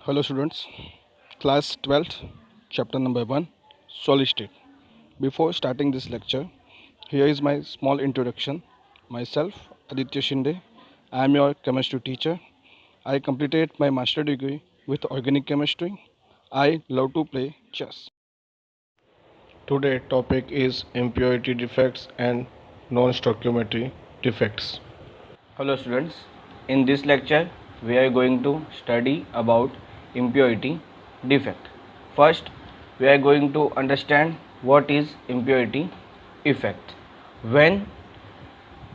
Hello students, class 12th, chapter number 1, solid state. Before starting this lecture, here is my small introduction. Myself, Aditya Shinde. I am your chemistry teacher. I completed my master degree with organic chemistry. I love to play chess. Today topic is impurity defects and non-stoichiometry defects. Hello students, in this lecture we are going to study about impurity defect. First, we are going to understand what is impurity effect. When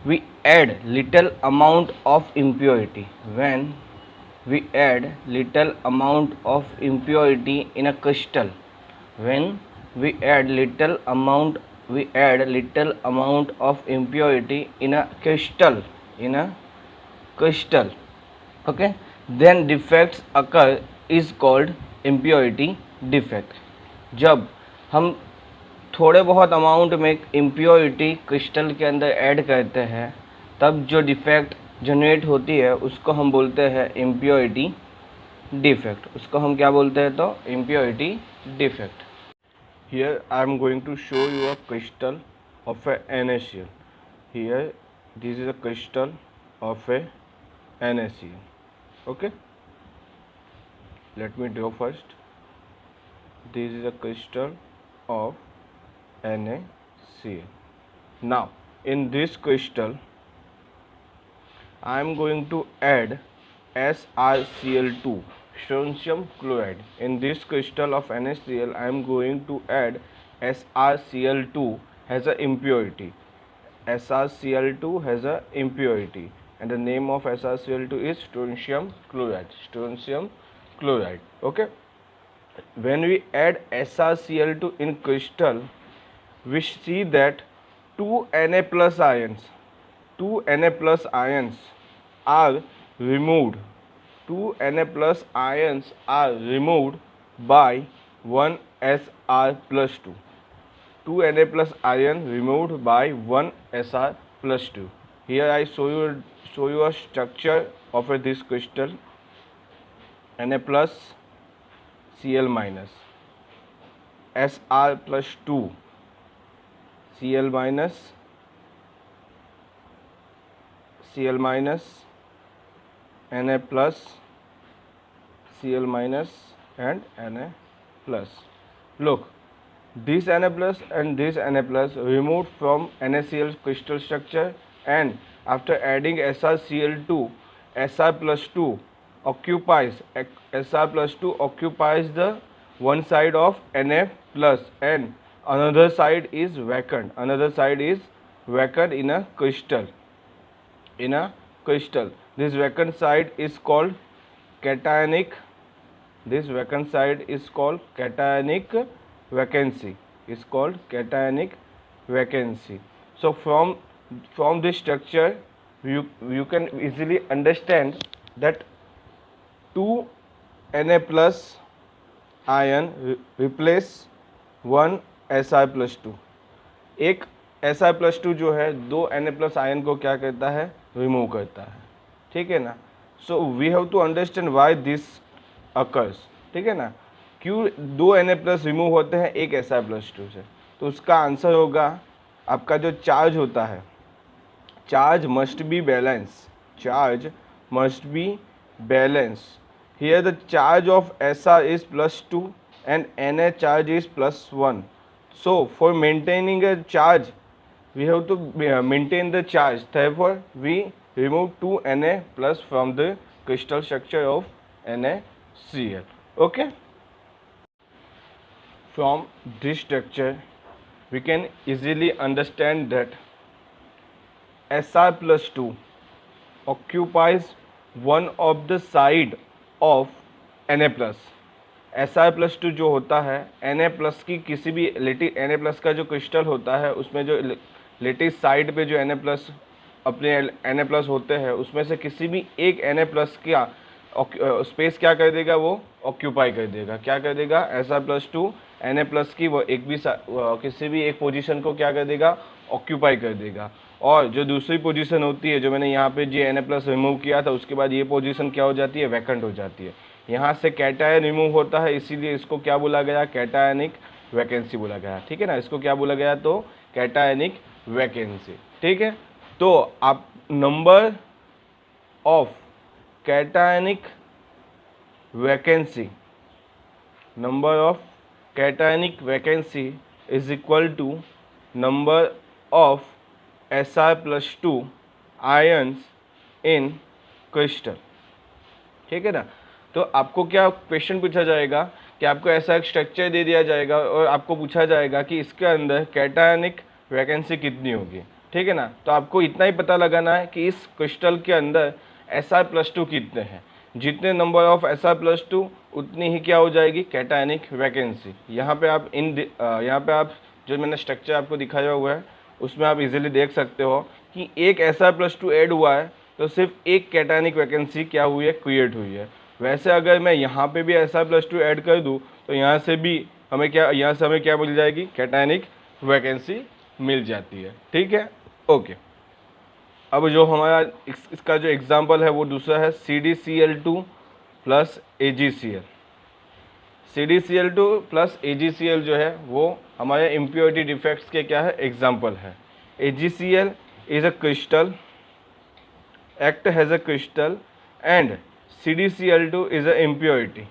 we add little amount of impurity, when we add little amount of impurity in a crystal, when we add little amount of impurity in a crystal, okay, then defects occur is called impurity defect. जब हम थोड़े बहुत amount में impurity crystal के अंदर add करते हैं तब जो डिफेक्ट जनरेट होती है उसको हम बोलते हैं इम्प्योरिटी डिफेक्ट. उसको हम क्या बोलते हैं? तो impurity defect. Here I am going to show you a crystal of a NaCl. Here this is a crystal of a NaCl. Okay, let me draw first. This is a crystal of NaCl. Now in this crystal I am going to add SrCl2, strontium chloride. In this crystal of NaCl I am going to add SrCl2 has a impurity. SrCl2 has a impurity and the name of SrCl2 is strontium chloride. Okay, when we add SrCl2 in crystal, we see that two Na plus ions are removed. Two Na plus ions are removed by one Sr plus 2. Two Na plus ion removed by one Sr plus 2. Here I show you a structure of this crystal. Na plus Cl minus, Sr plus 2, Cl minus, Na plus, Cl minus and Na plus. Look, this Na plus and this Na plus removed from NaCl crystal structure, and after adding SrCl2, Sr plus 2 occupies the one side of Na plus and another side is vacant. In a crystal. This vacant side is called cationic. Vacancy. So from this structure you can easily understand that two Na plus ion replace one Sr plus 2. एक Sr plus 2 जो है दो Na plus ion को क्या करता है? Remove करता है. ठीक है ना. So we have to understand why this occurs. ठीक है ना. क्यों दो Na plus रिमूव होते हैं एक Sr plus 2 से? तो उसका आंसर होगा आपका जो चार्ज होता है, charge must be balance. Here the charge of Sr is plus 2 and Na charge is plus 1. So for maintaining a charge, we have to maintain the charge. Therefore, we remove 2 Na plus from the crystal structure of NaCl. Okay. From this structure, we can easily understand that Sr plus 2 occupies one of the side of Na plus. Sr plus 2 जो होता है Na plus की किसी भी Na plus का जो crystal होता है उसमें जो लेटिस साइड पे जो Na प्लस अपने Na प्लस होते हैं उसमें से किसी भी एक Na प्लस का स्पेस क्या कर देगा? वो ऑक्यूपाई कर देगा. क्या कर देगा? Sr प्लस 2 Na प्लस की वो एक भी किसी भी एक पोजीशन को क्या कर देगा? ऑक्यूपाई कर देगा. और जो दूसरी पोजीशन होती है जो मैंने यहाँ पे जे Na प्लस रिमूव किया था उसके बाद ये पोजीशन क्या हो जाती है? वैकेंट हो जाती है. यहाँ से कैटायन रिमूव होता है, इसीलिए इसको क्या बोला गया, कैटायनिक वैकेंसी बोला गया, ठीक है ना। इसको क्या बोला गया, तो कैटायनिक वैकेंसी, ठीक है। तो आप number of cationic vacancy, number of cationic vacancy is equal to number of Sr+2 ions in crystal, ठीक है ना। तो आपको क्या क्वेश्चन पूछा जाएगा कि आपको ऐसा एक स्ट्रक्चर दे दिया जाएगा और आपको पूछा जाएगा कि इसके अंदर कैटायनिक वैकेंसी कितनी होगी, ठीक है ना। तो आपको इतना ही पता लगाना है कि इस क्रिस्टल के अंदर Sr+2 कितने हैं, जितने नंबर ऑफ Sr+2 उतनी ही क्या हो जाएगी, कैटायनिक वैकेंसी। यहाँ पे आप जो मैंने स्ट्रक्चर आपको दिखाया हुआ है उसमें आप इजीली देख सकते हो कि एक Sr+2 ऐड हुआ है तो सिर्फ एक कैटायनिक वैकेंसी क्या हुई है, क्रिएट हुई है। वैसे अगर मैं यहाँ पे भी Sr+2 ऐड कर दूँ तो यहाँ से हमें क्या मिल जाएगी, कैटायनिक वैकेंसी मिल जाती है, ठीक है, ओके। अब जो हमारा इसका जो एग्जाम्पल है वो दूसरा है CdCl2 plus AgCl। CdCl2 plus AgCl जो है वो हमारे इम्प्योरिटी डिफेक्ट्स के क्या है, एग्जाम्पल है। AgCl is a crystal, act as a crystal, and CdCl2 is a impurity.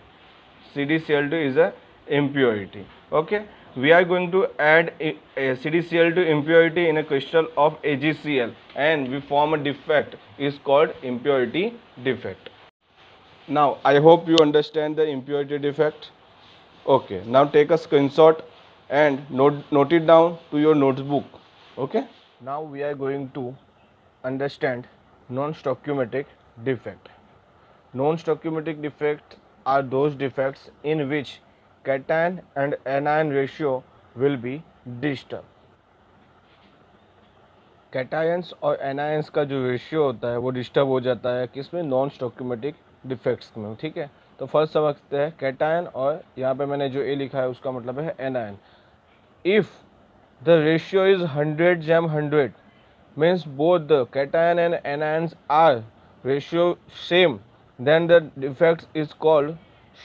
CdCl2 is a impurity. Okay, we are going to add a CdCl2 impurity in a crystal of AgCl and we form a defect is called impurity defect. Now I hope you understand the impurity defect. Okay, now take a screenshot and note it down to your notebook. Okay, now we are going to understand non-stoichiometric defect. Non-stoichiometric defects are those defects in which cation and anion ratio will be disturbed. Cations और anions का जो ratio होता है वो disturb हो जाता है किसमें, नॉन स्टोक्योमेट्रिक डिफेक्ट्स में, ठीक है। तो फर्स्ट समझते हैं कैटायन, और यहाँ पे मैंने जो ए लिखा है उसका मतलब है anion. If the ratio is 100:100 means both the cation and anions are ratio same, then the defect is called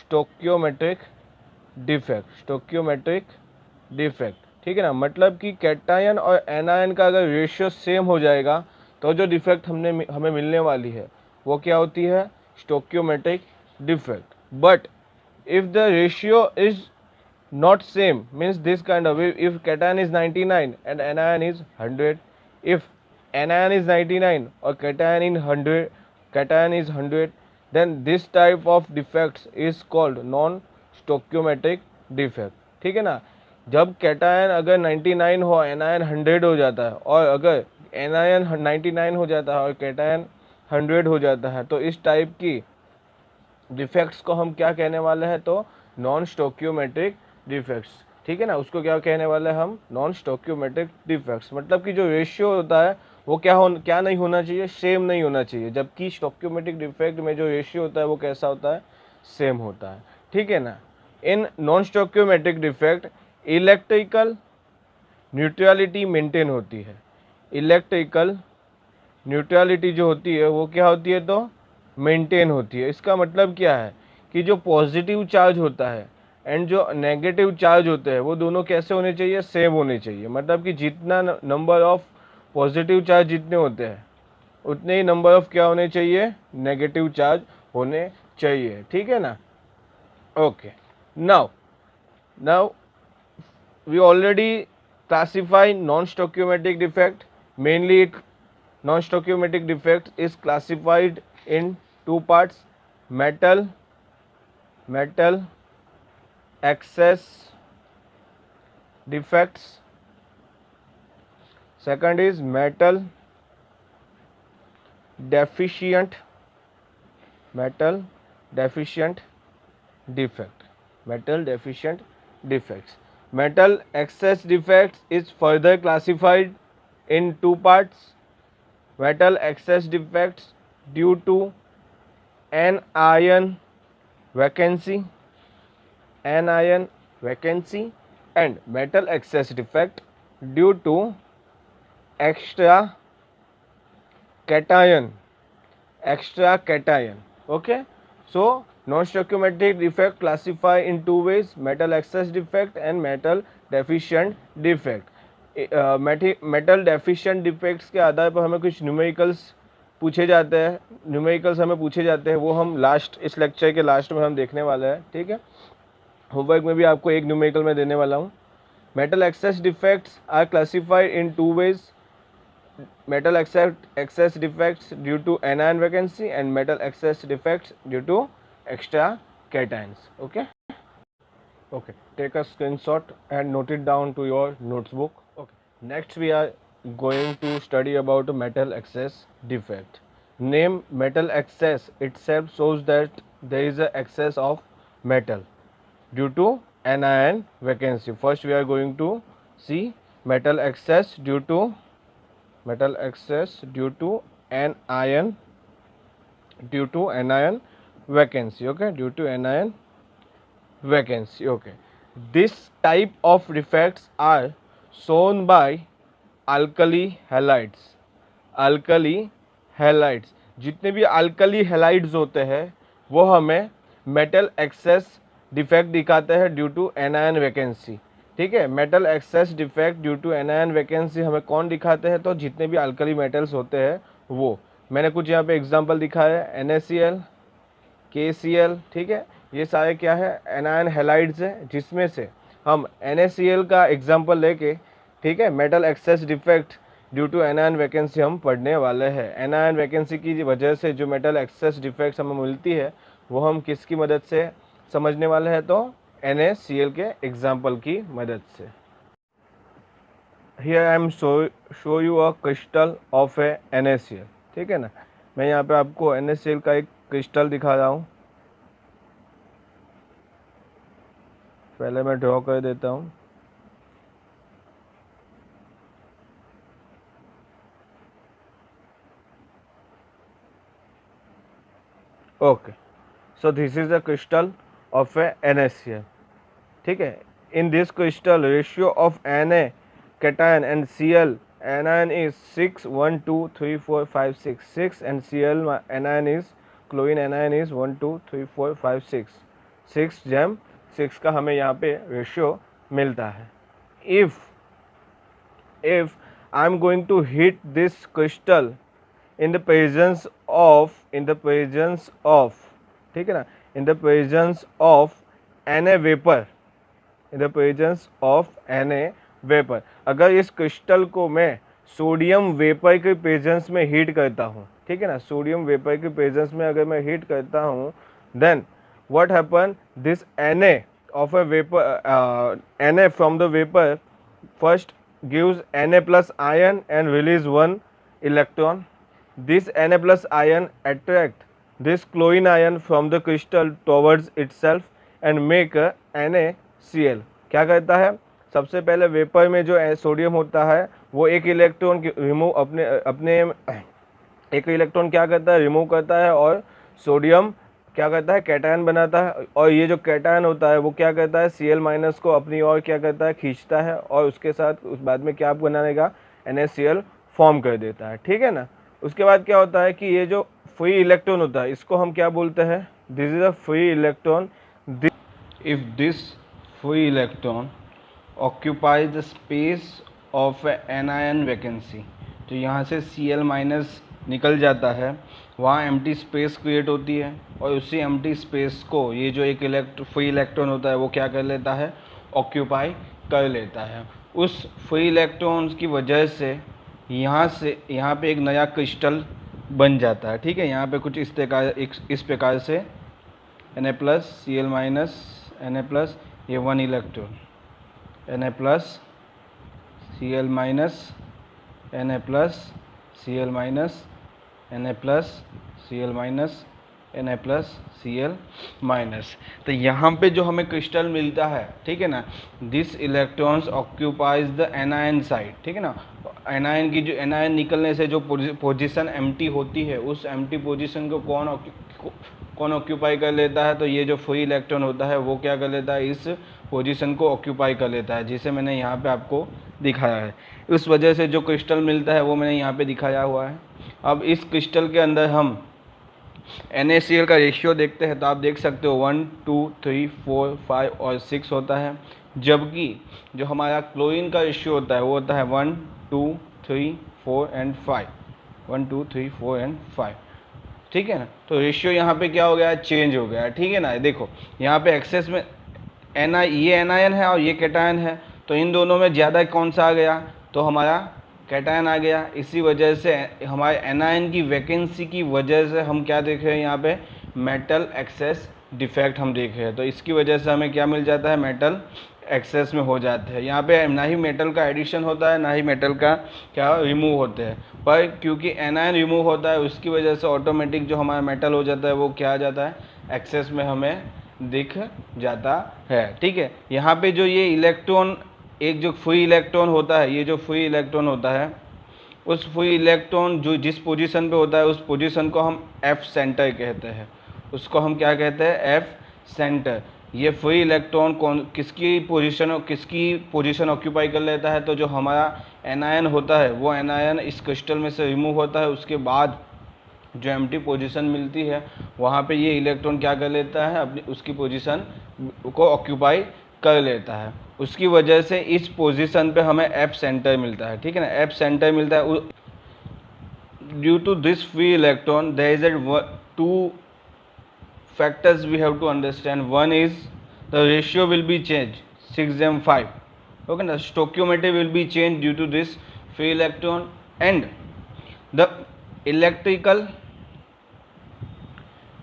stoichiometric defect. Stoichiometric defect, ठीक है ना। मतलब कि कैटायन और एनायन का अगर रेशियो सेम हो जाएगा तो जो डिफेक्ट हमें मिलने वाली है वो क्या होती है, stoichiometric defect. But if the ratio is not same means this kind of, if cation is 99 and anion is 100, if anion is 99 or cation is 100, then this type of defects is called non stoichiometric defect, ठीक है ना। जब cation अगर 99 हो, anion 100 हो जाता है, और अगर एनायन 99 हो जाता है और कैटायन 100 हो जाता है, तो इस टाइप की डिफेक्ट्स को हम क्या कहने वाले हैं, तो नॉन स्टोक्योमेट्रिक डिफेक्ट्स, ठीक है ना। उसको क्या कहने वाले हैं हम, नॉन स्टोक्योमेट्रिक डिफेक्ट्स। मतलब कि जो रेशियो होता है वो क्या नहीं होना चाहिए, सेम नहीं होना चाहिए, जबकि स्टोक्योमेट्रिक डिफेक्ट में जो रेशियो होता है वो कैसा होता है, सेम होता है, ठीक है ना। In non stoichiometric defect electrical neutrality maintain होती है। इलेक्ट्रिकल न्यूट्रलिटी जो होती है वो क्या होती है, तो मेंटेन होती है। इसका मतलब क्या है कि जो पॉजिटिव चार्ज होता है एंड जो नेगेटिव चार्ज होते हैं वो दोनों कैसे होने चाहिए, सेम होने चाहिए। मतलब कि जितना नंबर ऑफ पॉजिटिव चार्ज जितने होते हैं उतने ही नंबर ऑफ क्या होने चाहिए, नेगेटिव चार्ज होने चाहिए, ठीक है ना। Okay, now we already classify non-stoichiometric defect. Mainly non-stoichiometric defect is classified in two parts: metal excess defects, second is metal deficient defect. Metal excess defects is further classified in two parts: metal excess defects due to anion vacancy and metal excess defect due to extra cation. Okay, so Non-stoichiometric defect classify in two ways: metal excess defect and metal deficient defect. Metal deficient defects के आधार पर हमें कुछ numericals पूछे जाते हैं, numericals हमें पूछे जाते हैं, वो हम लास्ट इस लेक्चर के लास्ट में हम देखने वाले हैं, ठीक है। होमवर्क में भी आपको एक न्यूमेरिकल में देने वाला हूँ। Metal excess defects are classified in two ways: metal excess defects due to anion vacancy and metal excess defects due to extra cations. Okay, take a screenshot and note it down to your notebook. Okay, next we are going to study about metal excess defect. Name metal excess itself shows that there is a excess of metal due to anion vacancy. First we are going to see metal excess due to anion vacancy. Okay, due to anion vacancy. Okay, this type of defects are shown by alkali halides. जितने भी alkali halides होते हैं वो हमें metal excess defect दिखाते हैं due to anion vacancy, ठीक है। Metal excess defect due to anion vacancy हमें कौन दिखाते हैं? तो जितने भी अल्कली मेटल्स होते हैं वो। मैंने कुछ यहाँ पे एग्जांपल दिखाया है, NaCl, KCl, ठीक है। ये सारे क्या है? एनायन हैलाइड्स है, जिसमें से हम NaCl का एग्जांपल लेके, ठीक है, metal excess defect due to anion vacancy हम पढ़ने वाले हैं। एनायन वैकेंसी की वजह से जो मेटल एक्सेस डिफेक्ट्स हमें मिलती है वो हम किसकी मदद से समझने वाले हैं? तो NaCl के एग्जाम्पल की मदद से। Here I am show you a crystal of A NaCl, ठीक है ना। मैं यहाँ पे आपको NaCl का एक क्रिस्टल दिखा रहा हूँ। पहले मैं ड्रॉ कर देता हूँ। Okay, so this is a crystal of a NaCl, ठीक है। in this crystal ratio of Na cation and Cl anion is 6 1 2 3 4 5 6 6 and Cl anion is chlorine anion is 1 2 3 4 5 6 6 का हमें यहाँ पे रेशियो मिलता है। if I am going to hit this crystal in the presence of ठीक है ना, in the presence of Na vapor, अगर इस क्रिस्टल को मैं सोडियम वेपर के प्रेजेंस में हीट करता हूँ, ठीक है ना, सोडियम वेपर के प्रेजेंस में अगर मैं हीट करता हूँ, then what happen, this Na of a vapor, Na from the vapor first gives Na plus ion and release one electron. This Na plus ion attract this chlorine ion from the crystal towards itself and make a NaCl. क्या करता है? सबसे पहले vapour में जो sodium होता है वो एक इलेक्ट्रॉन रिमूव अपने एक इलेक्ट्रॉन क्या करता है? रिमूव करता है, और सोडियम क्या करता है? कैटायन बनाता है, और ये जो कैटायन होता है वो क्या करता है? Cl माइनस को अपनी ओर क्या करता है? खींचता है, और उसके साथ उस बाद में क्या बनाएगा? NaCl फॉर्म कर देता है, ठीक है ना। उसके बाद क्या होता है कि ये जो फ्री इलेक्ट्रॉन होता है इसको हम क्या बोलते हैं? This is a free electron. If this free electron occupies the space of anion vacancy, तो यहाँ से Cl माइनस निकल जाता है, वहाँ एम्प्टी स्पेस क्रिएट होती है, और उसी एम्प्टी स्पेस को ये जो एक फ्री इलेक्ट्रॉन होता है वो क्या कर लेता है? ऑक्यूपाई कर लेता है। उस फ्री इलेक्ट्रॉन्स की वजह से यहाँ पे एक नया क्रिस्टल बन जाता है, ठीक है। यहाँ पे कुछ इस प्रकार से Na plus Cl minus Na plus ये one electron, Na plus Cl minus Na plus Cl minus Na plus Cl minus Na plus Cl minus. तो यहाँ पे जो हमें क्रिस्टल मिलता है, ठीक है ना, this electrons occupies the anion side, ठीक है ना। एनायन की जो एनायन निकलने से जो पोजीशन एम्प्टी होती है, उस एम्प्टी पोजीशन को कौन ऑक्यूपाई कर लेता है? तो ये जो फ्री इलेक्ट्रॉन होता है वो क्या कर लेता है? इस पोजीशन को ऑक्यूपाई कर लेता है, जिसे मैंने यहाँ पे आपको दिखाया है। उस वजह से जो क्रिस्टल मिलता है वो मैंने यहाँ पे दिखाया हुआ है। अब इस क्रिस्टल के अंदर हम NaCl का रेशियो देखते हैं तो आप देख सकते हो 1 2 3 4 5 और 6 होता है, जबकि जो हमारा क्लोरीन का रेशियो होता है वो होता है 1 2 3 4 एंड 5, 1 2 3 4 एंड 5, ठीक है ना। तो रेशियो यहाँ पे क्या हो गया है, चेंज हो गया है, ठीक है ना। देखो यहाँ पे एक्सेस में ये एनायन है और ये कैटायन है, तो इन दोनों में ज़्यादा कौन सा आ गया, तो हमारा कैटायन आ गया। इसी वजह से हमारे एनायन की वैकेंसी की वजह से हम क्या देख रहे हैं, यहाँ पे मेटल एक्सेस डिफेक्ट हम देख रहे हैं। तो इसकी वजह से हमें क्या मिल जाता है, मेटल एक्सेस में हो जाते हैं। यहाँ पे ना ही मेटल का एडिशन होता है ना ही मेटल का क्या रिमूव होते हैं, पर क्योंकि एनायन रिमूव होता है उसकी वजह से ऑटोमेटिक जो हमारा मेटल हो जाता है वो क्या आ जाता है, एक्सेस में हमें दिख जाता है, ठीक है। यहाँ पे जो ये इलेक्ट्रॉन, एक जो फ्री इलेक्ट्रॉन होता है, ये जो फ्री इलेक्ट्रॉन होता है, उस फ्री इलेक्ट्रॉन जो जिस पोजीशन पे होता है उस पोजीशन को हम एफ सेंटर कहते हैं। उसको हम क्या कहते हैं, एफ सेंटर। ये फ्री इलेक्ट्रॉन कौन किसकी पोजीशन ऑक्यूपाई कर लेता है, तो जो हमारा एनायन होता है वो एनायन इस क्रिस्टल में से रिमूव होता है, उसके बाद जो एम्प्टी पोजीशन मिलती है वहाँ पे ये इलेक्ट्रॉन क्या कर लेता है, अपनी उसकी पोजीशन को ऑक्यूपाई कर लेता है। उसकी वजह से इस पोजीशन पे हमें एफ सेंटर मिलता है, ठीक है ना, एफ सेंटर मिलता है। Due to this free electron there is a two factors we have to understand. One is the ratio will be changed 6m5, okay na, stoichiometry will be changed due to this free electron, and the electrical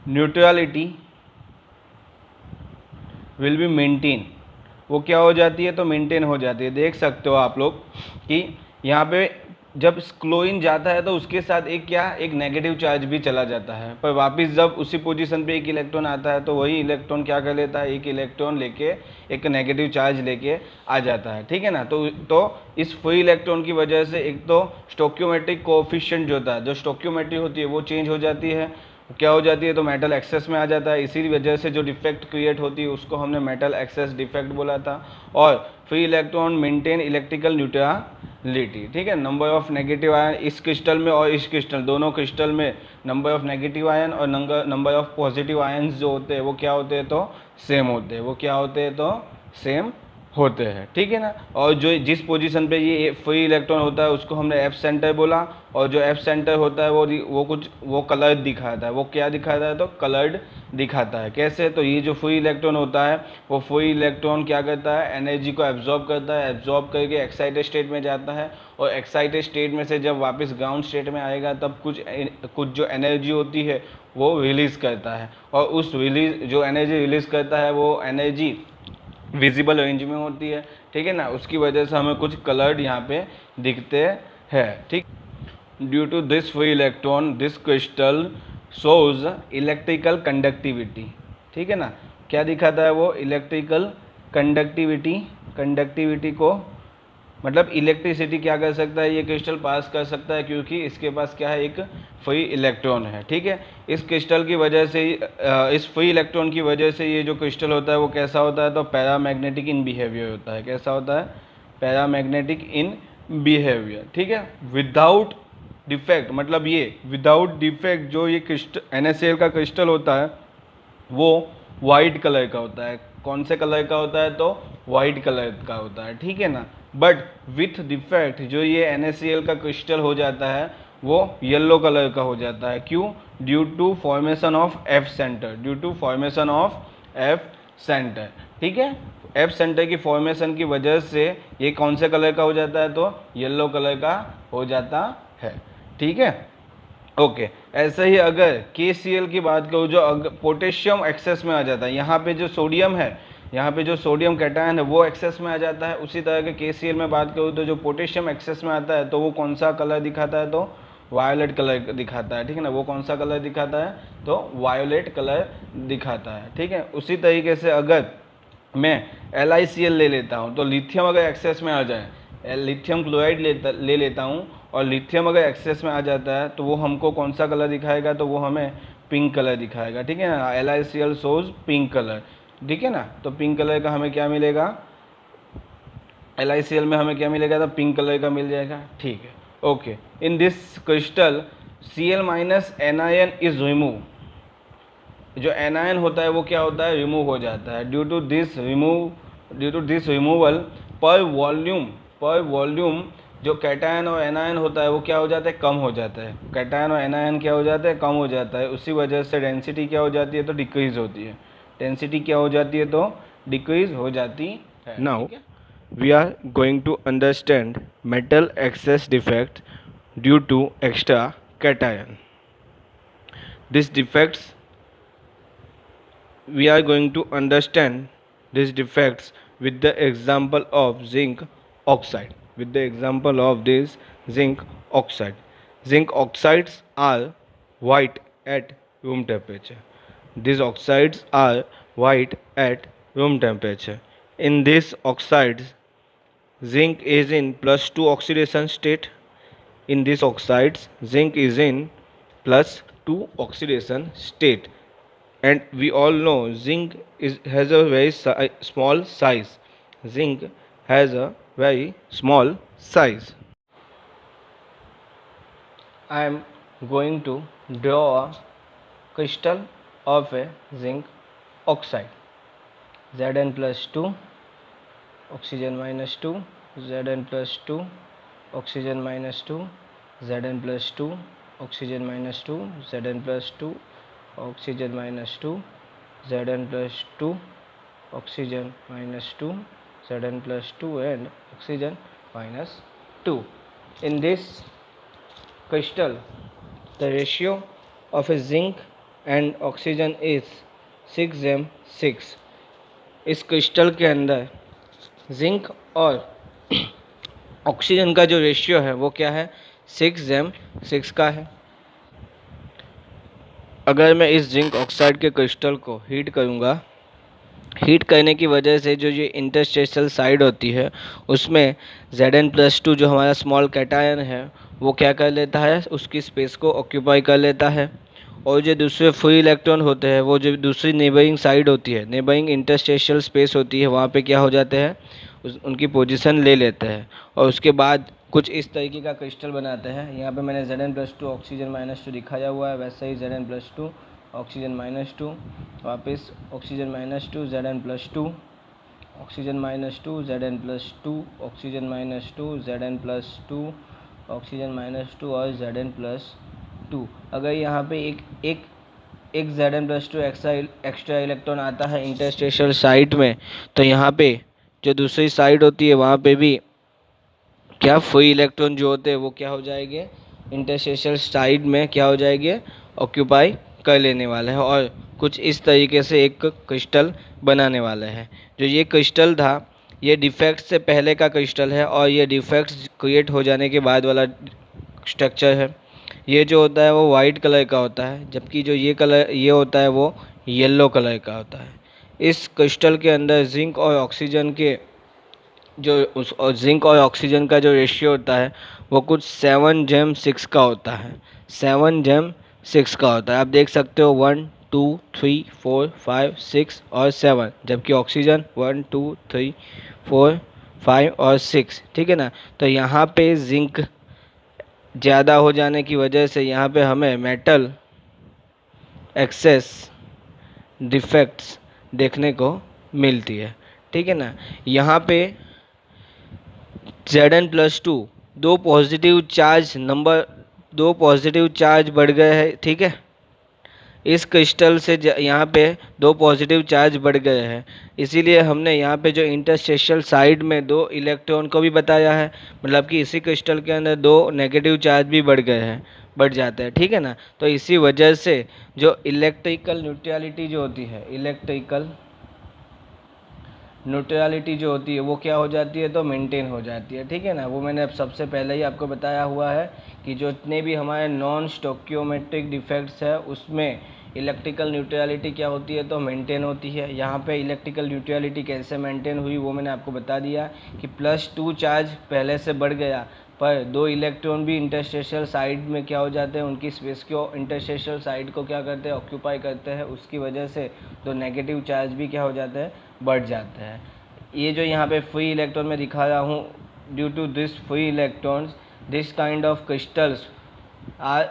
neutrality will be maintained. वो क्या हो जाती है, तो maintain हो जाती है। देख सकते हो आप लोग कि यहाँ पे जब क्लोरीन जाता है तो उसके साथ एक नेगेटिव चार्ज भी चला जाता है, पर वापस जब उसी पोजीशन पे एक इलेक्ट्रॉन आता है तो वही इलेक्ट्रॉन क्या कर लेता है, एक इलेक्ट्रॉन लेके एक नेगेटिव चार्ज लेके आ जाता है, ठीक है ना। तो इस फ्री इलेक्ट्रॉन की वजह से एक तो स्टोक्योमेट्रिक कोएफिशिएंट जो होता है, जो स्टोक्योमेट्री होती है वो चेंज हो जाती है, क्या हो जाती है, तो मेटल एक्सेस में आ जाता है। इसी वजह से जो डिफेक्ट क्रिएट होती है उसको हमने मेटल एक्सेस डिफेक्ट बोला था। और free electron maintain electrical neutrality, ठीक है। नंबर ऑफ नेगेटिव आयन इस क्रिस्टल में और इस क्रिस्टल, दोनों क्रिस्टल में नंबर ऑफ नेगेटिव आयन और नंबर ऑफ पॉजिटिव आयन्स जो होते हैं वो क्या होते हैं, तो सेम होते हैं, वो क्या होते हैं, तो सेम होते हैं, ठीक है ना। और जो जिस पोजीशन पे ये फ्री इलेक्ट्रॉन होता है उसको हमने एफ सेंटर बोला, और जो एफ सेंटर होता है वो कलर्ड दिखाता है, वो क्या दिखाता है, तो कलर्ड दिखाता है। कैसे, तो ये जो फ्री इलेक्ट्रॉन होता है वो फ्री इलेक्ट्रॉन क्या करता है, एनर्जी को एब्जॉर्ब करता है, एब्जॉर्ब करके एक्साइटेड स्टेट में जाता है, और एक्साइटेड स्टेट में से जब वापस ग्राउंड स्टेट में आएगा तब कुछ जो एनर्जी होती है वो रिलीज़ करता है, और उस जो एनर्जी रिलीज़ करता है वो एनर्जी विजिबल रेंज में होती है, ठीक है ना। उसकी वजह से हमें कुछ कलर्ड यहाँ पे दिखते हैं, ठीक। Due to this free electron this crystal shows electrical conductivity, ठीक है ना। क्या दिखाता है वो, इलेक्ट्रिकल कंडक्टिविटी को मतलब इलेक्ट्रिसिटी क्या कर सकता है, ये क्रिस्टल पास कर सकता है, क्योंकि इसके पास क्या है, एक फ्री इलेक्ट्रॉन है, ठीक है। इस क्रिस्टल की वजह से इस फ्री इलेक्ट्रॉन की वजह से ये जो क्रिस्टल होता है वो कैसा होता है, तो पैरामैग्नेटिक इन बिहेवियर होता है। कैसा होता है, पैरामैग्नेटिक इन बिहेवियर, ठीक है। विदाउट डिफेक्ट, मतलब ये विदाउट डिफेक्ट जो ये क्रिस्टल NaCl का क्रिस्टल होता है वो वाइट कलर का होता है। कौन से कलर का होता है, तो वाइट कलर का होता है, ठीक है ना। बट विथ डिफेक्ट जो ये NaCl का क्रिस्टल हो जाता है वो येलो कलर का हो जाता है। क्यों, due to formation of F center, due to formation of F center, ठीक है। एफ सेंटर की फॉर्मेशन की वजह से ये कौन से कलर का हो जाता है, तो येलो कलर का हो जाता है, ठीक है। ओके, ऐसे ही अगर KCl की बात करूँ, जो पोटेशियम एक्सेस में आ जाता है, यहाँ पे जो सोडियम है, यहाँ पे जो सोडियम कैटायन है वो एक्सेस में आ जाता है। उसी तरह के KCl में बात करूँ तो जो पोटेशियम एक्सेस में आता है तो वो कौन सा कलर दिखाता है, तो वायोलेट कलर दिखाता है, ठीक है ना। वो कौन सा कलर दिखाता है, तो वायोलेट कलर दिखाता है, ठीक है। उसी तरीके से अगर मैं LiCl ले लेता हूँ तो लिथियम अगर एक्सेस में आ जाए, लिथियम क्लोराइड ले लेता हूँ और लिथियम अगर एक्सेस में आ जाता है तो वो हमको कौन सा कलर दिखाएगा, तो वो हमें पिंक कलर दिखाएगा, ठीक है ना। LiCl शोज पिंक कलर, ठीक है ना। तो पिंक कलर का हमें क्या मिलेगा, LiCl में हमें क्या मिलेगा, तो पिंक कलर का मिल जाएगा, ठीक है। Okay, in this crystal Cl- anion is remove, जो एनायन होता है वो क्या होता है, रिमूव हो जाता है। ड्यू टू दिस रिमूवल पर वॉल्यूम जो कैटायन और एनायन होता है वो क्या हो जाता है, कम हो जाता है। कैटायन और एनायन क्या हो जाता है, कम हो जाता है। उसी वजह से डेंसिटी क्या हो जाती है, तो डिक्रीज होती है। डेंसिटी क्या हो जाती है, तो डिक्रीज हो जाती है। Now, ठीक है, we are going to understand metal excess defects due to extra cation. These defects, we are going to understand these defects with the example of zinc oxide. With the example of this zinc oxide. Zinc oxides are white at room temperature. These oxides are white at room temperature. In these oxides, zinc is in +2 oxidation state. In these oxides, zinc is in +2 oxidation state. And we all know zinc has a very small size. Zinc has a very small size. I am going to draw a crystal of a zinc oxide. Zn plus 2, oxygen minus 2, Zn plus 2, oxygen minus 2, Zn plus 2, oxygen minus 2, Zn plus 2, oxygen minus 2, Zn plus 2, oxygen minus 2, Zn plus 2 and oxygen minus 2. In this crystal, the ratio of a zinc and oxygen is 6m6. इस crystal के अंदर zinc और oxygen का जो ratio है वो क्या है, 6m6 का है। अगर मैं इस जिंक ऑक्साइड के क्रिस्टल को हीट करूँगा, हीट करने की वजह से जो ये इंटरस्टेशियल साइड होती है उसमें Zn+2 जो हमारा स्मॉल कैटायन है वो क्या कर लेता है, उसकी स्पेस को ऑक्यूपाई कर लेता है। और जो दूसरे फ्री इलेक्ट्रॉन होते हैं वो जो दूसरी नेबरिंग साइड होती है, नेबरिंग इंटरस्टेशियल स्पेस होती है, वहाँ पे क्या हो जाते हैं, उनकी पोजीशन ले लेते हैं और उसके बाद कुछ इस तरीके का क्रिस्टल बनाते हैं। यहाँ पे मैंने Zn+2 ऑक्सीजन -2 दिखाया हुआ है, वैसे ही Zn+2 ऑक्सीजन -2, वापस oxygen -2 Zn+2, oxygen -2 Zn+2, oxygen -2 Zn+2, oxygen -2 और Zn+2। अगर यहाँ पे एक Zn+2 एक्स्ट्रा इलेक्ट्रॉन आता है इंटरस्टेशियल साइड में, तो यहाँ पे जो दूसरी साइड होती है वहाँ पे भी क्या फ्री इलेक्ट्रॉन जो होते हैं वो क्या हो जाएंगे, इंटरस्टेशियल साइड में क्या हो जाएंगे, ऑक्यूपाई कर लेने वाले हैं और कुछ इस तरीके से एक क्रिस्टल बनाने वाले हैं। जो ये क्रिस्टल था ये डिफेक्ट से पहले का क्रिस्टल है और ये डिफेक्ट्स क्रिएट हो जाने के बाद वाला स्ट्रक्चर है। ये जो होता है वो वाइट कलर का होता है, जबकि जो ये होता है वो येलो कलर का होता है। इस क्रिस्टल के अंदर जिंक और ऑक्सीजन के जिंक और ऑक्सीजन का जो रेशियो होता है वो कुछ 7:6 का होता है, 7:6 का होता है। आप देख सकते हो 1 2 3 4 5 6 और 7, जबकि ऑक्सीजन 1 2 3 4 5 और 6, ठीक है ना। तो यहाँ पे जिंक ज़्यादा हो जाने की वजह से यहाँ पे हमें मेटल एक्सेस डिफेक्ट्स देखने को मिलती है, ठीक है ना। यहाँ पे Zn+2 दो पॉजिटिव चार्ज बढ़ गए हैं, ठीक है। इस क्रिस्टल से यहाँ पे दो पॉजिटिव चार्ज बढ़ गए हैं, इसीलिए हमने यहाँ पे जो इंटरस्टेशियल साइड में दो इलेक्ट्रॉन को भी बताया है, मतलब कि इसी क्रिस्टल के अंदर दो नेगेटिव चार्ज भी बढ़ गए हैं, बढ़ जाते हैं, ठीक है ना। तो इसी वजह से जो इलेक्ट्रिकल न्यूट्रलिटी जो होती है, इलेक्ट्रिकल न्यूट्रलिटी जो होती है वो क्या हो जाती है, तो मेंटेन हो जाती है, ठीक है ना। वो मैंने अब सबसे पहले ही आपको बताया हुआ है कि जो इतने भी हमारे नॉन स्टोक्योमेट्रिक डिफेक्ट्स है उसमें इलेक्ट्रिकल न्यूट्रलिटी क्या होती है, तो मेंटेन होती है। यहाँ पे इलेक्ट्रिकल न्यूट्रलिटी कैसे मेंटेन हुई वो मैंने आपको बता दिया कि +2 चार्ज पहले से बढ़ गया, पर दो इलेक्ट्रॉन भी इंटरस्टेशियल साइड में क्या हो जाते हैं, उनकी स्पेस को इंटरस्टेशियल साइड को क्या करते हैं, ऑक्यूपाई करते हैं। उसकी वजह से दो नेगेटिव चार्ज भी क्या हो जाते हैं, बढ़ जाते हैं। ये जो यहाँ पे फ्री इलेक्ट्रॉन में दिखा रहा हूँ, due to this free electrons this kind of crystals are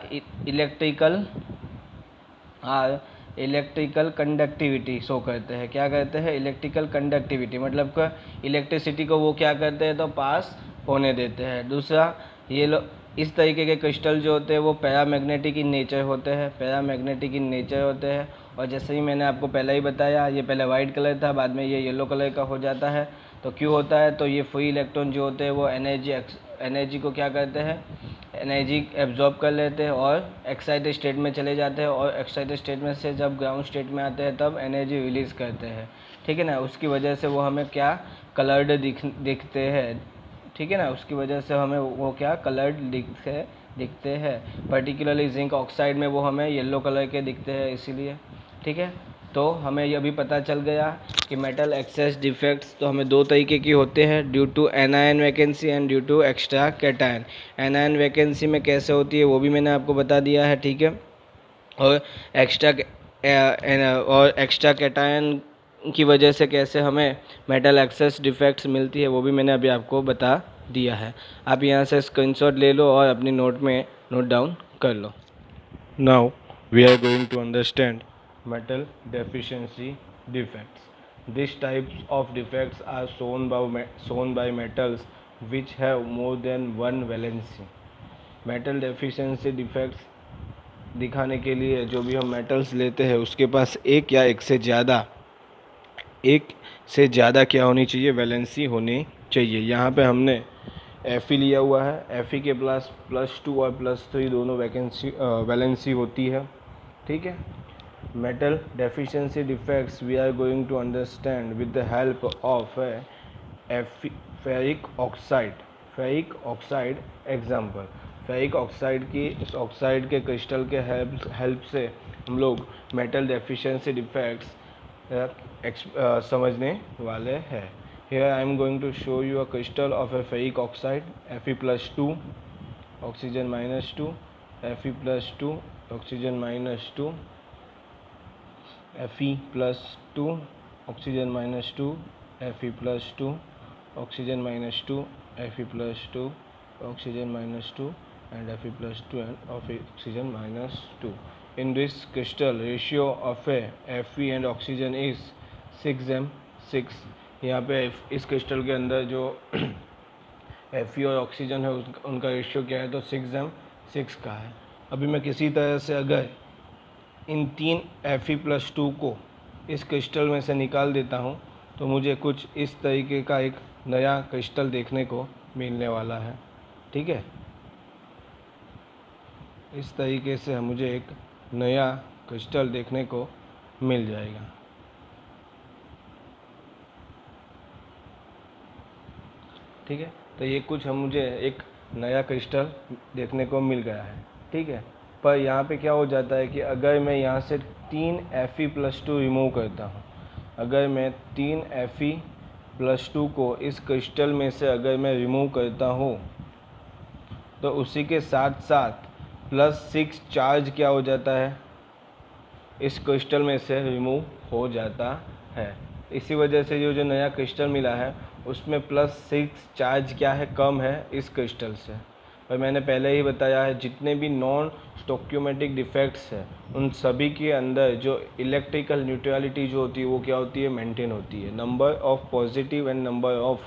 electrical conductivity show करते हैं। क्या करते हैं? इलेक्ट्रिकल कंडक्टिविटी, मतलब का इलेक्ट्रिसिटी को वो क्या करते हैं तो पास होने देते हैं। दूसरा, ये इस तरीके के क्रिस्टल जो होते हैं वो पैरामैग्नेटिक इन नेचर होते हैं, पैरामैग्नेटिक इन नेचर होते हैं। और जैसे ही मैंने आपको पहले ही बताया, ये पहले वाइट कलर था, बाद में ये येलो कलर का हो जाता है। तो क्यों होता है? तो ये फ्री इलेक्ट्रॉन जो होते हैं वो एनर्जी को क्या करते हैं, एनर्जी एब्जॉर्ब कर लेते हैं और एक्साइटेड स्टेट में चले जाते हैं, और एक्साइटेड स्टेट में से जब ग्राउंड स्टेट में आते हैं तब एनर्जी रिलीज़ करते हैं। ठीक है ना, उसकी वजह से वो हमें क्या कलर्ड दिखते हैं। ठीक है ना, उसकी वजह से हमें वो क्या कलर्ड दिखते हैं। पर्टिकुलरली जिंक ऑक्साइड में वो हमें येलो कलर के दिखते हैं इसीलिए। ठीक है, तो हमें यह भी पता चल गया कि मेटल एक्सेस डिफेक्ट्स तो हमें दो तरीके की होते हैं, due to anion vacancy and due to extra cation. Anion vacancy में कैसे होती है वो भी मैंने आपको बता दिया है। ठीक है, और एक्स्ट्रा कैटायन की वजह से कैसे हमें मेटल एक्सेस डिफेक्ट्स मिलती है वो भी मैंने अभी आपको बता दिया है। आप यहाँ से स्क्रीनशॉट ले लो और अपनी नोट में नोट डाउन कर लो। Now we are going to understand metal deficiency defects. These types of defects are shown by metals which have more than one valency. Metal deficiency defects दिखाने के लिए जो भी हम मेटल्स लेते हैं उसके पास एक या एक से ज़्यादा क्या होनी चाहिए, वैलेंसी होनी चाहिए। यहाँ पे हमने Fe लिया हुआ है। Fe के +2 और +3 दोनों वैलेंसी होती है। ठीक है, metal deficiency defects we are going to understand with the help of ferric oxide example. Ferric oxide की इस ऑक्साइड के क्रिस्टल के हेल्प से हम लोग मेटल डेफिशिएंसी डिफेक्ट्स समझने वाले हैं। Here I am going to show you a crystal of a ferric oxide, Fe+2, oxygen -2, Fe+2, oxygen -2, Fe+2, oxygen -2, Fe+2, oxygen -2, Fe+2, oxygen -2, and Fe+2 and oxygen -2. In this crystal, ratio of Fe and oxygen is 6m6. यहाँ पे इस crystal के अंदर जो Fe और oxygen है उनका ratio क्या है तो 6m6 का है। अभी मैं किसी तरह से अगर इन 3 Fe+2 को इस क्रिस्टल में से निकाल देता हूँ तो मुझे कुछ इस तरीके का एक नया क्रिस्टल देखने को मिलने वाला है। ठीक है, इस तरीके से मुझे एक नया क्रिस्टल देखने को मिल जाएगा। ठीक है, तो ये कुछ मुझे एक नया क्रिस्टल देखने को मिल गया है। ठीक है, पर यहाँ पे क्या हो जाता है कि अगर मैं यहाँ से 3 Fe+2 रिमूव करता हूँ, अगर मैं 3 Fe+2 को इस क्रिस्टल में से अगर मैं रिमूव करता हूँ तो उसी के साथ साथ +6 चार्ज क्या हो जाता है, इस क्रिस्टल में से रिमूव हो जाता है। इसी वजह से जो नया क्रिस्टल मिला है उसमें +6 चार्ज क्या है, कम है इस क्रिस्टल से। और मैंने पहले ही बताया है जितने भी नॉन स्टोक्योमेट्रिक डिफेक्ट्स हैं उन सभी के अंदर जो इलेक्ट्रिकल न्यूट्रलिटी जो होती है वो क्या होती है, मेंटेन होती है। Number of positive and number of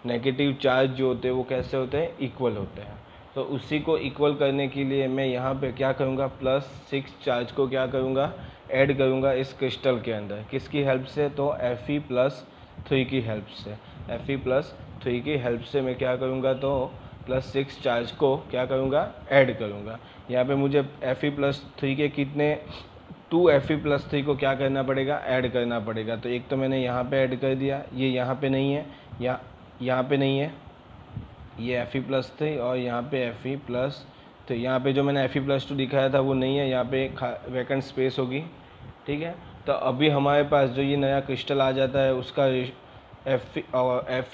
negative charge जो होते हैं वो कैसे होते हैं, इक्वल होते हैं। तो उसी को इक्वल करने के लिए मैं यहाँ पे क्या करूँगा, +6 चार्ज को क्या करूँगा, ऐड करूँगा इस क्रिस्टल के अंदर। किसकी हेल्प से, तो Fe+3 की हेल्प से। Fe+3 की हेल्प से मैं क्या करूँगा तो +6 चार्ज को क्या करूँगा, ऐड करूँगा। यहाँ पे मुझे Fe+3 के कितने 2 Fe+3 को क्या करना पड़ेगा, ऐड करना पड़ेगा। तो एक तो मैंने यहाँ पे ऐड कर दिया, ये यहाँ पे नहीं है, यहाँ पे नहीं है, ये Fe+3 और यहाँ पे Fe+3। यहाँ पे जो मैंने Fe+2 दिखाया था वो नहीं है, यहाँ पे वैकेंट स्पेस होगी। ठीक है, तो अभी हमारे पास जो ये नया क्रिस्टल आ जाता है उसका Fe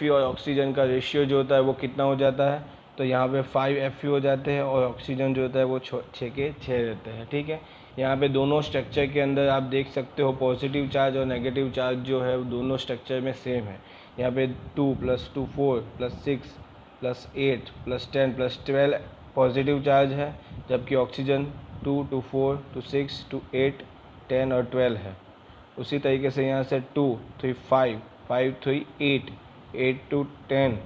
और ऑक्सीजन का रेशियो जो होता है वो कितना हो जाता है, तो यहाँ पे 5 Fe हो जाते हैं और ऑक्सीजन जो होता है वो 6 के 6 रहते हैं। ठीक है, यहाँ पे दोनों स्ट्रक्चर के अंदर आप देख सकते हो पॉजिटिव चार्ज और नेगेटिव चार्ज जो है वो दोनों स्ट्रक्चर में सेम है। यहाँ पे 2 + 2 4 + 6 + 8 + 10 + 12 पॉजिटिव चार्ज है, जबकि ऑक्सीजन 2 to 4 to 6 to 8 10 और 12 है। उसी तरीके से यहाँ से 2 3 5 5 3 8 8 to 10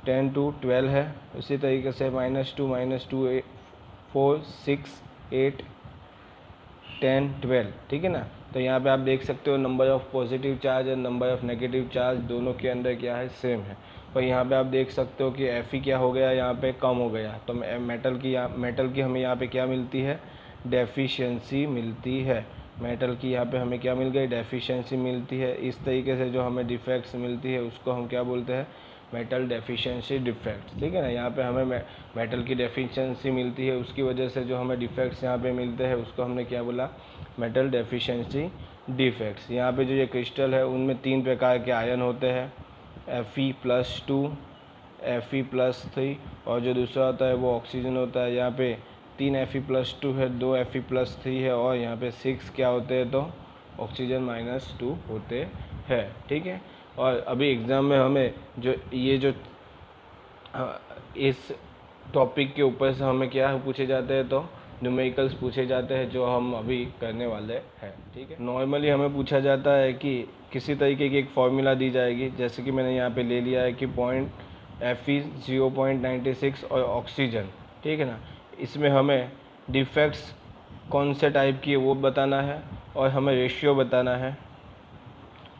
10 to 12 है। उसी तरीके से -2 4 6 8 10 12, ठीक है ना। तो यहाँ पे आप देख सकते हो नंबर ऑफ़ पॉजिटिव चार्ज और नंबर ऑफ़ नेगेटिव चार्ज दोनों के अंदर क्या है, सेम है। और यहाँ पे आप देख सकते हो कि Fe क्या हो गया, यहाँ पे कम हो गया। तो मेटल की हमें यहाँ पे क्या मिलती है, डेफिशिएंसी मिलती है। मेटल की यहाँ पे हमें क्या मिल गई, डेफिशिएंसी मिलती है। इस तरीके से जो हमें डिफेक्ट्स मिलती है उसको हम क्या बोलते हैं, मेटल डेफिशिएंसी डिफेक्ट्स, ठीक है ना। यहाँ पे हमें मेटल की डेफिशिएंसी मिलती है, उसकी वजह से जो हमें डिफेक्ट्स यहाँ पे मिलते हैं उसको हमने क्या बोला, मेटल डेफिशिएंसी डिफेक्ट्स। यहाँ पे जो ये क्रिस्टल है उनमें 3 प्रकार के आयन होते हैं, Fe+2, Fe+3 और जो दूसरा होता है वो ऑक्सीजन होता है। यहाँ पे 3 Fe+2 है, 2 Fe+3 है और यहाँ पे 6 क्या होते हैं, तो ऑक्सीजन -2 होते हैं, ठीक है। और अभी एग्ज़ाम में हमें जो इस टॉपिक के ऊपर से हमें क्या पूछे जाते हैं, तो न्यूमेरिकल्स पूछे जाते हैं, जो हम अभी करने वाले हैं, ठीक है। नॉर्मली हमें पूछा जाता है कि किसी तरीके की एक फॉर्मूला दी जाएगी, जैसे कि मैंने यहाँ पे ले लिया है कि Fe 0.96 और ऑक्सीजन, ठीक है ना। इसमें हमें डिफेक्ट्स कौन से टाइप की है वो बताना है और हमें रेशियो बताना है।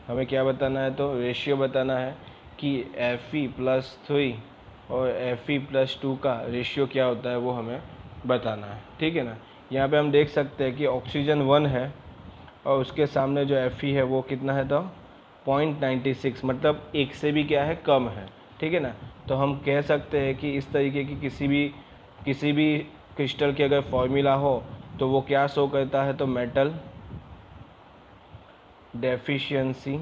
हमें क्या बताना है, तो रेशियो बताना है कि Fe+3 और Fe+2 का रेशियो क्या होता है वो हमें बताना है, ठीक है ना। यहाँ पे हम देख सकते हैं कि ऑक्सीजन 1 है और उसके सामने जो Fe है वो कितना है, तो 0.96, मतलब 1 से भी क्या है, कम है, ठीक है ना। तो हम कह सकते हैं कि इस तरीके की किसी भी क्रिस्टल की अगर फॉर्मूला हो तो वो क्या शो करता है, तो मेटल डेफिशिएंसी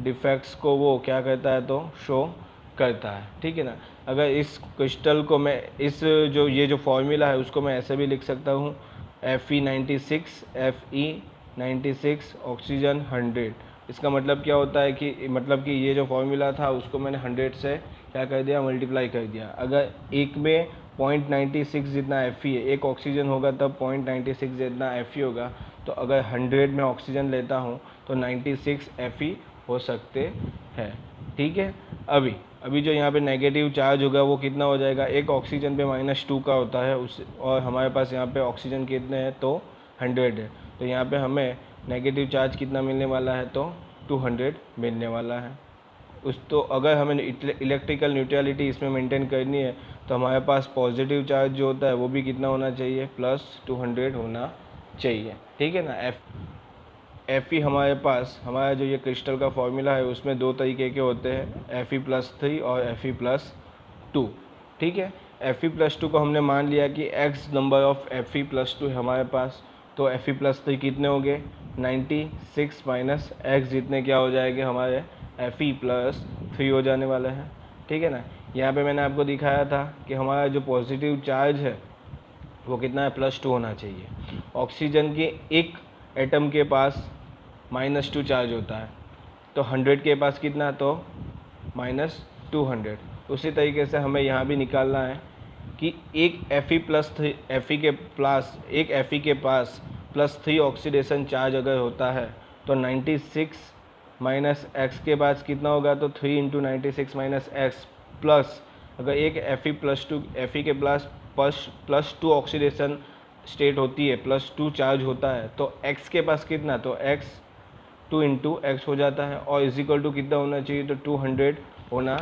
डिफेक्ट्स को वो क्या करता है, तो शो करता है, ठीक है ना। अगर इस क्रिस्टल को मैं ये जो फॉर्मूला है उसको मैं ऐसे भी लिख सकता हूँ, Fe96 ऑक्सीजन 100। इसका मतलब क्या होता है कि ये जो फॉर्मूला था उसको मैंने 100 से क्या कर दिया, मल्टीप्लाई कर दिया। अगर एक में 0.96 जितना Fe है, एक ऑक्सीजन होगा तब 0.96 जितना Fe होगा, तो अगर 100 में ऑक्सीजन लेता हूँ तो 96 Fe हो सकते हैं, ठीक है। अभी जो यहाँ पे नेगेटिव चार्ज होगा वो कितना हो जाएगा, एक ऑक्सीजन पे -2 का होता है और हमारे पास यहाँ पे ऑक्सीजन कितने हैं, तो 100 है। तो यहाँ पे हमें नेगेटिव चार्ज कितना मिलने वाला है, तो 200 मिलने वाला है। तो अगर हमें इलेक्ट्रिकल न्यूट्रलिटी इसमें मेंटेन करनी है तो हमारे पास पॉजिटिव चार्ज जो होता है वो भी कितना होना चाहिए, +200 होना चाहिए, ठीक है ना। Fe हमारा जो ये क्रिस्टल का फॉर्मूला है उसमें 2 तरीके के होते हैं, Fe+3 और Fe+2, ठीक है। Fe+2 को हमने मान लिया कि x नंबर ऑफ Fe+2 है हमारे पास, तो Fe+3 कितने हो गए, 96 - x जितने क्या हो जाएंगे, हमारे Fe+3 हो जाने वाले हैं, ठीक है ना। यहाँ पे मैंने आपको दिखाया था कि हमारा जो पॉजिटिव चार्ज है वो कितना है, +2 होना चाहिए। ऑक्सीजन के एक एटम के पास -2 चार्ज होता है, तो 100 के पास कितना, तो -200। उसी तरीके से हमें यहाँ भी निकालना है कि एक Fe के पास +3 ऑक्सीडेशन चार्ज अगर होता है तो 96 - x के पास कितना होगा, तो 3 × 96 - x प्लस अगर एक Fe के पास +2 ऑक्सीडेशन स्टेट होती है, +2 चार्ज होता है, तो x के पास कितना, तो x 2 × x हो जाता है और = कितना होना चाहिए, तो 200 होना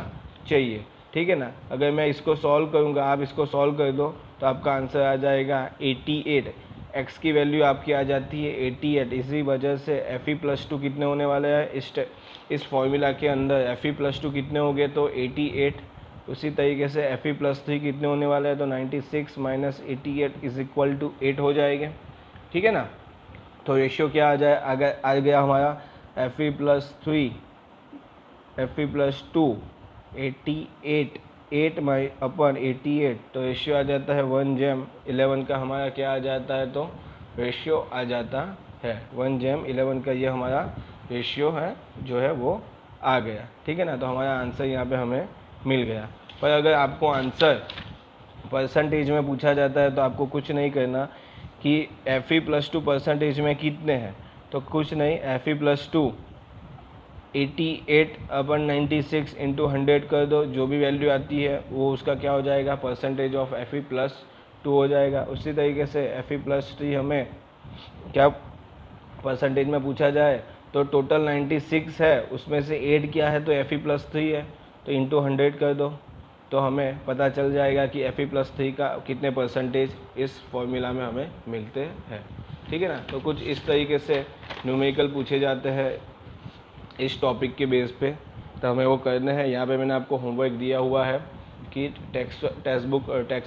चाहिए, ठीक है ना। अगर मैं इसको सॉल्व करूँगा, आप इसको सॉल्व कर दो तो आपका आंसर आ जाएगा 88। x की वैल्यू आपकी आ जाती है 88। इसी वजह से Fe+2 कितने होने वाले हैं, इस फॉर्मूला के अंदर Fe+2 कितने हो गए, तो 88। उसी तरीके से Fe+3 कितने होने वाले हैं, तो 96 - 88 = 8 हो जाएंगे, ठीक है ना। तो रेशियो क्या आ गया हमारा, Fe+2 88 8/88, तो रेशियो आ जाता है 1/11 का हमारा क्या आ जाता है, तो रेशियो आ जाता है 1/11 का, ये हमारा रेशियो है जो है वो आ गया, ठीक है ना। तो हमारा आंसर यहाँ पे हमें मिल गया। पर अगर आपको आंसर परसेंटेज में पूछा जाता है तो आपको कुछ नहीं करना कि Fe+2 परसेंटेज में कितने हैं, तो कुछ नहीं, Fe+2 88/96 इंटू 100 कर दो, जो भी वैल्यू आती है वो उसका क्या हो जाएगा, परसेंटेज ऑफ Fe+2 हो जाएगा। उसी तरीके से Fe+3 हमें क्या परसेंटेज में पूछा जाए तो टोटल 96 है, उसमें से 8 क्या है तो Fe+3 है, तो इंटू 100 कर दो तो हमें पता चल जाएगा कि Fe+3 का कितने परसेंटेज इस फॉर्मूला में हमें मिलते हैं। ठीक है ना। तो कुछ इस तरीके से न्यूमेरिकल पूछे जाते हैं इस टॉपिक के बेस पे, तो हमें वो करने हैं। यहाँ पे मैंने आपको होमवर्क दिया हुआ है कि टेक्स्ट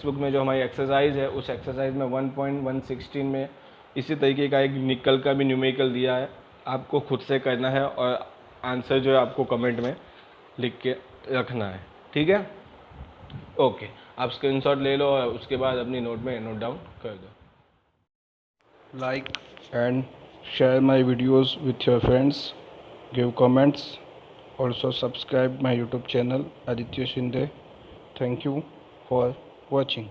बुक में जो हमारी एक्सरसाइज है, उस एक्सरसाइज में 1.116 में इसी तरीके का एक निकल का भी न्यूमेरिकल दिया है, आपको खुद से करना है और आंसर जो है आपको कमेंट में लिख के रखना है। ठीक है, ओके। आप स्क्रीनशॉट ले लो और उसके बाद अपनी नोट में नोट डाउन कर दो। Like and share my videos with your friends, give comments, also subscribe my YouTube channel Aditya Shinde. Thank you for watching.